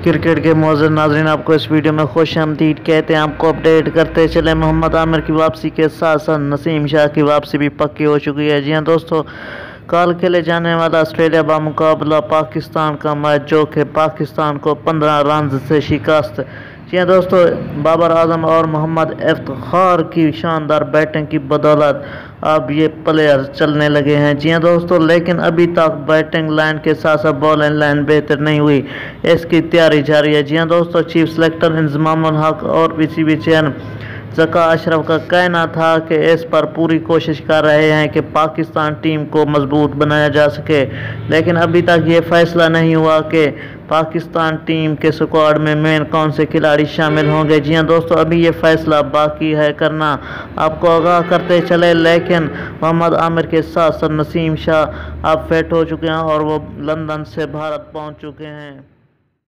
Cricket के मौजूद नाज़रीन, आपको इस वीडियो में खुशामदीद कहते हैं। आपको अपडेट करते चले, मोहम्मद आमिर की वापसी के साथ साथ नसीम शाह की वापसी भी पक्की हो चुकी है। जी हाँ दोस्तों, कल खेले जाने वाला ऑस्ट्रेलिया का मुकाबला पाकिस्तान का मैच, जो कि पाकिस्तान को 15 रन से शिकस्त। जी हाँ दोस्तों, बाबर आजम और मोहम्मद इफ्तिखार की शानदार बैटिंग की बदौलत अब ये प्लेयर चलने लगे हैं। जी हाँ दोस्तों, लेकिन अभी तक बैटिंग लाइन के साथ साथ बॉलिंग लाइन बेहतर नहीं हुई, इसकी तैयारी जारी है। जी हाँ दोस्तों, चीफ सेलेक्टर इंजमाम उल हक और पीसीबी चेयरमैन ज़का अशरफ का कहना था कि इस पर पूरी कोशिश कर रहे हैं कि पाकिस्तान टीम को मजबूत बनाया जा सके, लेकिन अभी तक ये फैसला नहीं हुआ कि पाकिस्तान टीम के स्क्वाड में मेन कौन से खिलाड़ी शामिल होंगे। जी हाँ दोस्तों, अभी ये फैसला बाकी है करना, आपको आगाह करते चले। लेकिन मोहम्मद आमिर के साथ साथ नसीम शाह अब फिट हो चुके हैं और वो लंदन से भारत पहुंच चुके हैं।